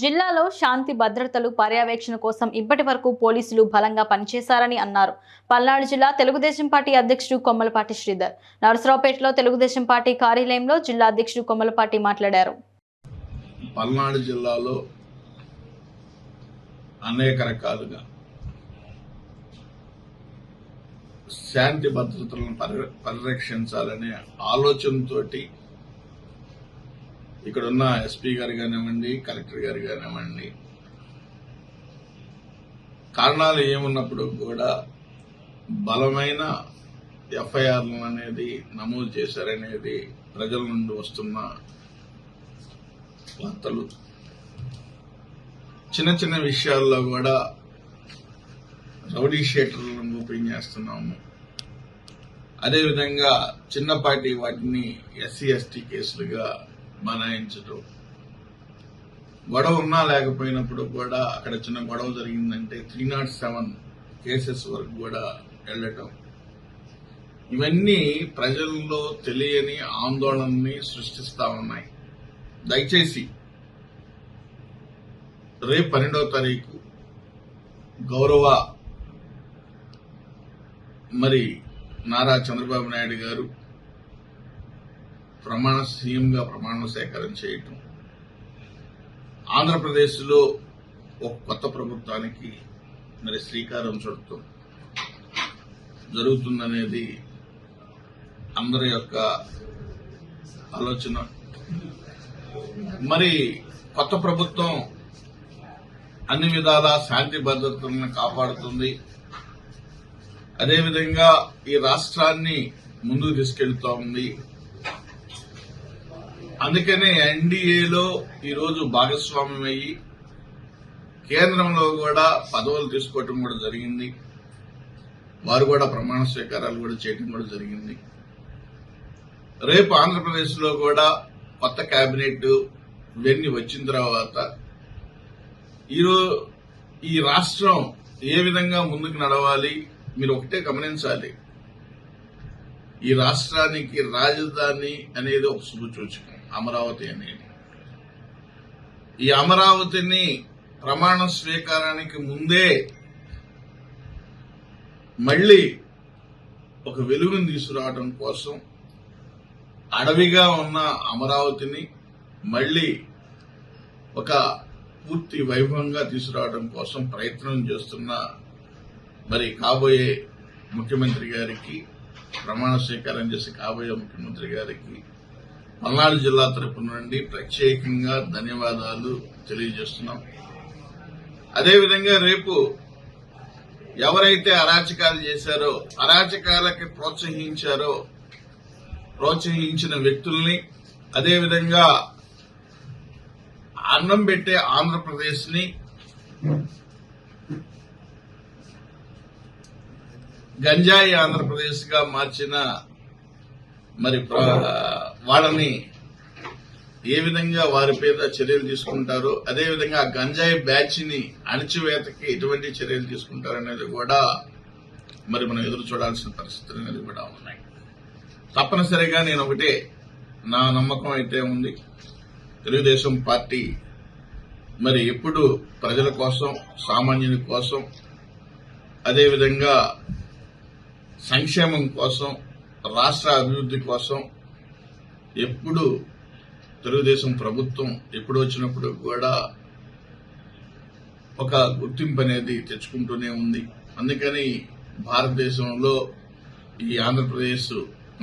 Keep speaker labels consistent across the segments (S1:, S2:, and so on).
S1: జిల్లాలో శాంతి భద్రతలు పర్యవేక్షణ కోసం ఇప్పటి వరకు పోలీసులు బలంగా పనిచేశారని అన్నారు. పల్నాడు జిల్లా తెలుగుదేశం పార్టీ అధ్యక్షుడు కొమ్మలపాటి శ్రీధర్ నరసరావుపేటలో తెలుగుదేశం పార్టీ కార్యాలయంలో జిల్లా అధ్యక్షుడు కొమ్మలపాటి మాట్లాడారు.
S2: పల్నాడు జిల్లాలో అనేక రకాలుగా శాంతి భద్రతలను పరిరక్షించాలనే ఆలోచనతోటి ఇక్కడున్న ఎస్పీ గారు కానివ్వండి, కలెక్టర్ గారు కానివ్వండి, కారణాలు ఏమున్నప్పుడు కూడా బలమైన ఎఫ్ఐఆర్లు అనేది నమోదు చేశారనేది ప్రజల నుండి వస్తున్న వార్తలు. చిన్న చిన్న విషయాల్లో కూడా రౌడీ షీటర్లను ఓపెన్ చేస్తున్నాము. అదేవిధంగా చిన్నపాటి వాటిని ఎస్సీ ఎస్టీ కేసులుగా బనాయించడం, గొడవ ఉన్నా లేకపోయినప్పుడు కూడా అక్కడ చిన్న గొడవ జరిగిందంటే 307 కేసెస్ వరకు కూడా వెళ్లటం, ఇవన్నీ ప్రజల్లో తెలియని ఆందోళనని సృష్టిస్తా ఉన్నాయి. దయచేసి రేపు 12వ తారీఖు గౌరవ నారా చంద్రబాబు నాయుడు గారు సీఎంగా ప్రమాణ స్వీకారం చేయటం, ఆంధ్రప్రదేశ్లో ఒక కొత్త ప్రభుత్వానికి శ్రీకారం చుట్టడం జరుగుతుందనేది అందరి యొక్క ఆలోచన. కొత్త ప్రభుత్వం అన్ని విధాల శాంతి భద్రతలను కాపాడుతుంది. అదేవిధంగా ఈ రాష్ట్రాన్ని ముందుకు తీసుకెళ్తా ఉంది. అందుకనే ఎన్డీఏలో ఈరోజు భాగస్వామ్యమయ్యి కేంద్రంలో కూడా పదవులు తీసుకోవటం కూడా జరిగింది. వారు కూడా ప్రమాణ స్వీకారాలు కూడా చేయడం కూడా జరిగింది. రేపు ఆంధ్రప్రదేశ్ లో కూడా కొత్త కేబినెట్ ఇవన్నీ వచ్చిన తర్వాత ఈ రాష్ట్రం ఏ విధంగా ముందుకు నడవాలి మీరు ఒకటే గమనించాలి. ఈ రాష్ట్రానికి రాజధాని అనేది ఒక శుభసూచకం, అమరావతి అనేది. ఈ అమరావతిని ప్రమాణ స్వీకారానికి ముందే మళ్లీ ఒక వెలుగును తీసుకురావడం కోసం అడవిగా ఉన్న అమరావతిని మళ్లీ ఒక పూర్తి వైభవంగా తీసుకురావడం కోసం ప్రయత్నం చేస్తున్న కాబోయే ముఖ్యమంత్రి గారికి, ప్రమాణ స్వీకారం చేసి కాబోయే ముఖ్యమంత్రి గారికి పల్నాడు జిల్లా తరపు నుండి ప్రత్యేకంగా ధన్యవాదాలు తెలియజేస్తున్నాం. అదేవిధంగా రేపు ఎవరైతే అరాచకాలు చేశారో, అరాచకాలకి ప్రోత్సహించిన వ్యక్తుల్ని, అదేవిధంగా అన్నం పెట్టే ఆంధ్రప్రదేశ్ ని గంజాయి ఆంధ్రప్రదేశ్ గా మార్చిన వాళ్ళని ఏ విధంగా వారి మీద చర్యలు తీసుకుంటారో, అదేవిధంగా గంజాయి బ్యాచ్ ని అణచివేతకి ఎటువంటి చర్యలు తీసుకుంటారనేది కూడా మనం ఎదురు చూడాల్సిన పరిస్థితులు అనేది కూడా ఉన్నాయి. తప్పనిసరిగా నేను ఒకటే నా నమ్మకం అయితే ఉంది, తెలుగుదేశం పార్టీ ఎప్పుడు ప్రజల కోసం, సామాన్యుని కోసం, అదేవిధంగా సంక్షేమం కోసం, రాష్ట్ర అభివృద్ధి కోసం ఎప్పుడు తెలుగుదేశం ప్రభుత్వం ఎప్పుడు వచ్చినప్పుడు కూడా ఒక గుర్తింపు అనేది తెచ్చుకుంటూనే ఉంది. అందుకని భారతదేశంలో ఈ ఆంధ్రప్రదేశ్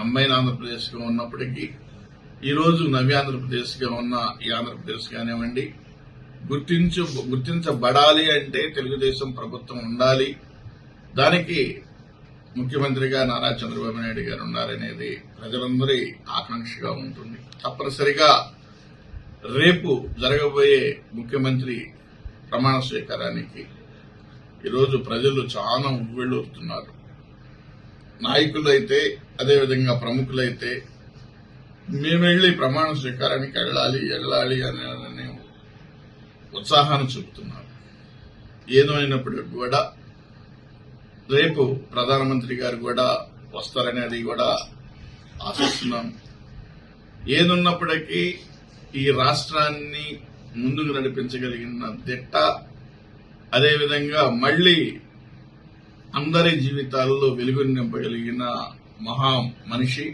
S2: అమ్మైన ఆంధ్రప్రదేశ్ గా ఉన్నప్పటికీ ఈరోజు నవ్య ఆంధ్రప్రదేశ్ గా ఉన్న ఈ ఆంధ్రప్రదేశ్ కానివ్వండి, గుర్తించబడాలి అంటే తెలుగుదేశం ప్రభుత్వం ఉండాలి. దానికి ముఖ్యమంత్రిగా నారా చంద్రబాబు నాయుడు గారు ఉండాలనేది ప్రజలందరి ఆకాంక్షగా ఉంటుంది. తప్పనిసరిగా రేపు జరగబోయే ముఖ్యమంత్రి ప్రమాణ స్వీకారానికి ఈరోజు ప్రజలు చాలా ఉవ్వెళ్లుతున్నారు. నాయకులైతే, అదేవిధంగా ప్రముఖులైతే మేము వెళ్లి ప్రమాణ స్వీకారానికి వెళ్ళాలి అనే ఉత్సాహాన్ని చూపుతున్నారు. ఏదైనప్పటికీ కూడా రేపు ప్రధానమంత్రి గారు కూడా వస్తారనేది కూడా ఆశిస్తున్నాం. ఏదున్నప్పటికీ ఈ రాష్ట్రాన్ని ముందుకు నడిపించగలిగిన దిట్ట, అదేవిధంగా మళ్లీ అందరి జీవితాల్లో వెలుగుని నింపగలిగిన మహా మనిషి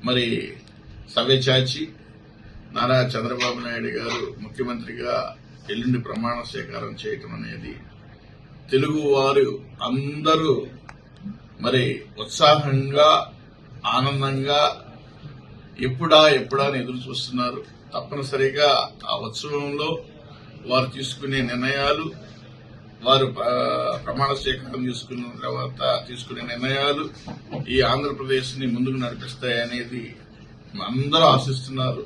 S2: మరి సవ్యచాచి నారా చంద్రబాబు నాయుడు గారు ముఖ్యమంత్రిగా ఎల్లుండి ప్రమాణ స్వీకారం చేయటం అనేది తెలుగు వారు అందరూ మరి ఉత్సాహంగా ఆనందంగా ఎప్పుడా అని ఎదురు చూస్తున్నారు. తప్పనిసరిగా ఆ ఉత్సవంలో వారు తీసుకునే నిర్ణయాలు, వారు ప్రమాణ స్వీకారం తీసుకున్న తర్వాత తీసుకునే నిర్ణయాలు ఈ ఆంధ్రప్రదేశ్ ని ముందుకు నడిపిస్తాయనేది అందరూ ఆశిస్తున్నారు.